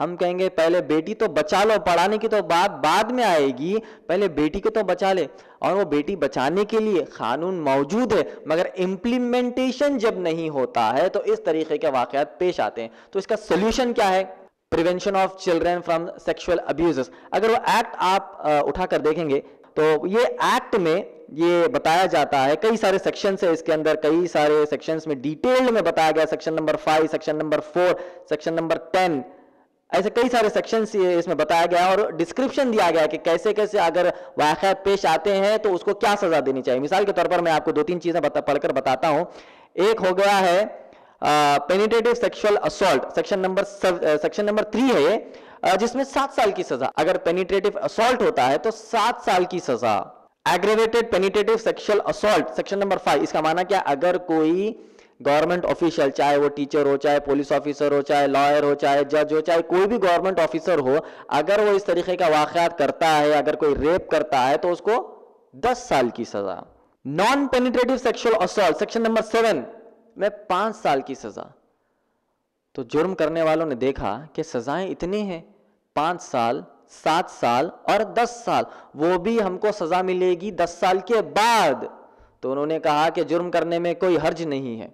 ہم کہیں گے پہلے بیٹی تو بچا لو, پڑھانے کی تو بات بعد میں آئے گی, پہلے بیٹی کو تو بچا لے. اور وہ بیٹی بچانے کے لیے قانون موجود ہے, مگر امپلیمنٹیشن جب نہیں ہوتا ہے تو اس طریقے کے واقعات پیش آتے ہیں. تو اس کا سولوشن کیا ہے؟ Prevention of children from sexual abuses. اگر وہ ایکٹ آپ اٹھا کر دیکھیں گے تو یہ ایکٹ میں یہ بتایا جاتا ہے, کئی سارے سیکشنز ہیں اس کے اندر, کئی سارے سیکشنز میں ڈیٹیل میں بتایا گیا, section number 5, section number 4, section number 10, ایسے کئی سارے سیکشنز اس میں بتایا گیا اور ڈسکرپشن دیا گیا کہ کیسے کیسے اگر واقعات پیش آتے ہیں تو اس کو کیا سزا دینی چاہیے. مثال کے طور پر میں آپ کو 2-3 چیزیں پڑھ کر بتاتا ہوں. ایک ہو گیا ہے پینیٹریٹو سیکشل اسالٹ, سیکشن نمبر 3 ہے یہ, جس میں 7 سال کی سزا. اگر پینیٹریٹو اسالٹ ہوتا ہے تو 7 سال کی سزا. ایگریویٹڈ پینیٹریٹو سیکشل اسالٹ, سیکشن نمبر 5, اس کا معنی کیا؟ اگر کوئی گورنمنٹ آفیشل, چاہے وہ ٹیچر ہو, چاہے پولیس آفیسر ہو, چاہے لائر ہو, چاہے جج ہو, چاہے کوئی بھی گورنمنٹ آفیسر ہو, اگر وہ اس طریقے کا واقعات کرتا ہے, اگر کوئی ریپ کرتا ہے تو اس کو 10 سال کی سزا. Non penetrative sexual assault, section number 7 میں 5 سال کی سزا. تو جرم کرنے والوں نے دیکھا کہ سزائیں اتنی ہیں, 5 سال, 7 سال اور 10 سال, وہ بھی ہم کو سزا ملے گی 10 سال کے بعد. تو انہوں نے کہا کہ جرم کرنے میں کوئی حرج نہیں ہے.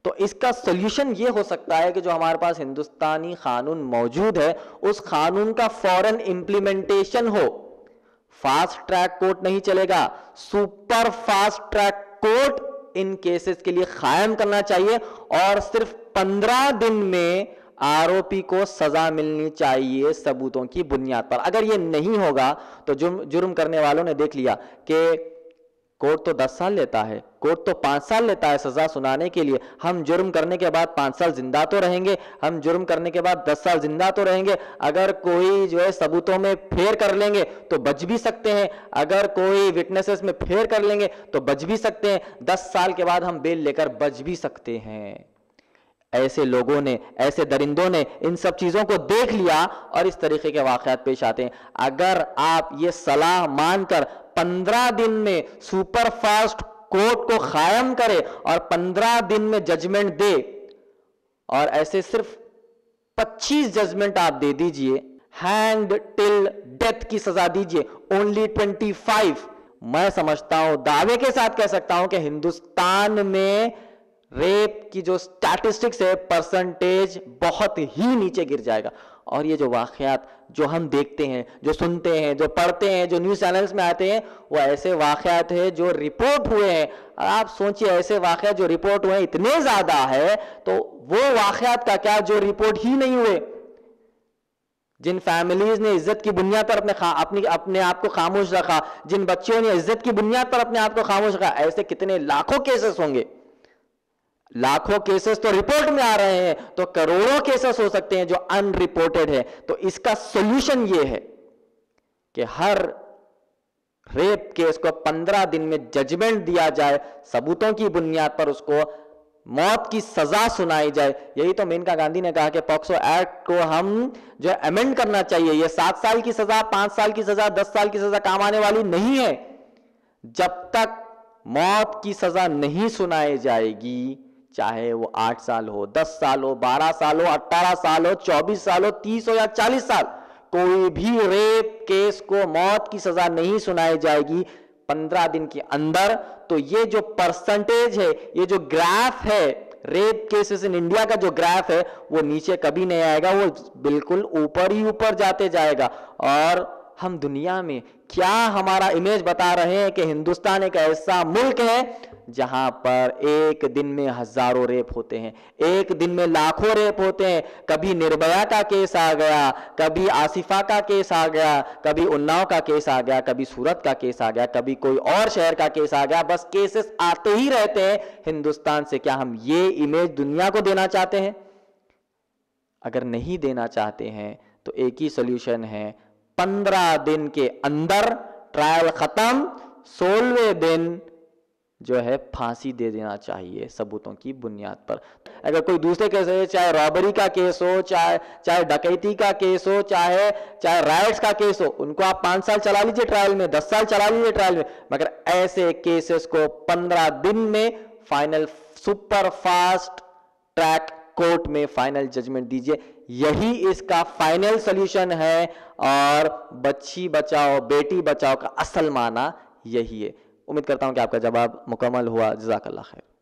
تو اس کا سولوشن یہ ہو سکتا ہے کہ جو ہمارے پاس ہندوستانی قانون موجود ہے اس قانون کا فوراً امپلیمنٹیشن ہو. فاسٹ ٹریک کورٹ نہیں چلے گا, سپر فاسٹ ٹریک کورٹ ان کیسز کے لیے قائم کرنا چاہیے, اور صرف 15 دن میں آروپی کو سزا ملنی چاہیے ثبوتوں کی بنیاد پر. اگر یہ نہیں ہوگا تو جرم کرنے والوں نے دیکھ لیا کہ کورٹ تو 10 سال لیتا ہے, کورٹ تو 5 سال لیتا ہے سزا سنانے کے لیے, ہم جرم کرنے کے بعد 5 سال زندہ تو رہیں گے, ہم جرم کرنے کے بعد 10 سال زندہ تو رہیں گے, اگر کوئی جو ہے ثبوتوں میں پھیر کر لیں گے تو بچ بھی سکتے ہیں, اگر کوئی وٹنسز میں پھیر کر لیں گے تو بچ بھی سکتے ہیں, 10 سال کے بعد ہم بیل لے کر بچ بھی سکتے ہیں. ایسے لوگوں نے, ایسے درندوں نے ان سب چیزوں کو دیکھ لیا اور اس طریقے کے واقعات پیش آتے ہیں. اگر آپ یہ صلاح مان کر 15 دن میں سپر فاسٹ کورٹ کو قائم کرے اور 15 دن میں ججمنٹ دے, اور ایسے صرف 25 ججمنٹ آپ دے دیجئے, ہینڈ ٹل ڈیتھ کی سزا دیجئے, اونلی 25, میں سمجھتا ہوں, دعوے کے ساتھ کہہ سکتا ہوں کہ ہندوستان میں ریپ کی جو سٹیٹسٹکس ہے پرسنٹیج بہت ہی نیچے گر جائے گا. اور یہ جو واقعات جو ہم دیکھتے ہیں, جو سنتے ہیں, جو پڑھتے ہیں, جو نیوز چینلز میں آتے ہیں, وہ ایسے واقعات ہیں جو رپورٹ ہوئے ہیں. آپ سوچئے ایسے واقعات جو رپورٹ ہوئے ہیں اتنے زیادہ ہے, تو وہ واقعات کا کیا جو رپورٹ ہی نہیں ہوئے. جن فیملیز نے عزت کی بنیاد پر اپنے آپ کو خاموش رکھا, جن بچوں نے عزت کی بنیاد پر اپنے آپ کو خاموش رکھا, ایسے کتنے لاکھوں کیسز ہوں گے. لاکھوں کیسز تو رپورٹ میں آ رہے ہیں, تو کروڑوں کیسز ہو سکتے ہیں جو ان رپورٹڈ ہے. تو اس کا سولوشن یہ ہے کہ ہر ریپ کیس کو 15 دن میں ججمنٹ دیا جائے, ثبوتوں کی بنیاد پر اس کو موت کی سزا سنائی جائے. یہی تو مینکا گاندھی نے کہا کہ پاکسو ایکٹ کو ہم جو ایمنڈ کرنا چاہیے. یہ 7 سال کی سزا, 5 سال کی سزا, 10 سال کی سزا کام آنے والی نہیں ہے. جب تک موت کی سزا نہیں سنائی جائے گی, چاہے وہ 8 سال ہو, 10 سال ہو, 12 سال ہو, 18 سال ہو, 24 سال ہو, 30 ہو یا 40 سال, کوئی بھی ریپ کیس کو موت کی سزا نہیں سنائی جائے گی 15 دن کے اندر, تو یہ جو پرسنٹیج ہے, یہ جو گراف ہے ریپ کیسز ان انڈیا کا, جو گراف ہے وہ نیچے کبھی نہیں آئے گا, وہ بالکل اوپر ہی اوپر جاتے جائے گا. اور ہم دنیا میں کیا ہمارا امیج بتا رہے ہیں کہ ہندوستان ایک ایسا ملک ہے جہاں پر ایک دن میں ہزاروں ریپ ہوتے ہیں, ایک دن میں لاکھوں ریپ ہوتے ہیں. کبھی نربھیا کا کیس آ گیا, کبھی آصفہ کا کیس آ گیا, کبھی اناؤ کا کیس آ گیا, کبھی سورت کا کیس آ گیا, کبھی کوئی اور شہر کا کیس آ گیا. بس کیسز آتے ہی رہتے ہیں ہندوستان سے. کیا ہم یہ امیج دنیا کو دینا چاہتے ہیں؟ اگر نہیں دینا چاہتے ہیں تو ایک ہی سولوشن ہے, 15 دن کے اندر ٹرائل ختم, 16ویں دن جو ہے پھانسی دے دینا چاہیے ثبوتوں کی بنیاد پر. اگر کوئی دوسرے کیس ہے, چاہے رابری کا کیس ہو, چاہے ڈکیتی کا کیس ہو, چاہے رائٹس کا کیس ہو, ان کو آپ 5 سال چلا لیجئے ٹرائل میں, 10 سال چلا لیجئے ٹرائل میں, مگر ایسے کیسز کو 15 دن میں final super fast track court میں فائنل ججمنٹ دیجئے. یہی اس کا فائنل سلیوشن ہے اور بچی بچاؤ بیٹی بچاؤ کا اصل معنی یہی ہے. امید کرتا ہوں کہ آپ کا جواب مکمل ہوا. جزاک اللہ خیر.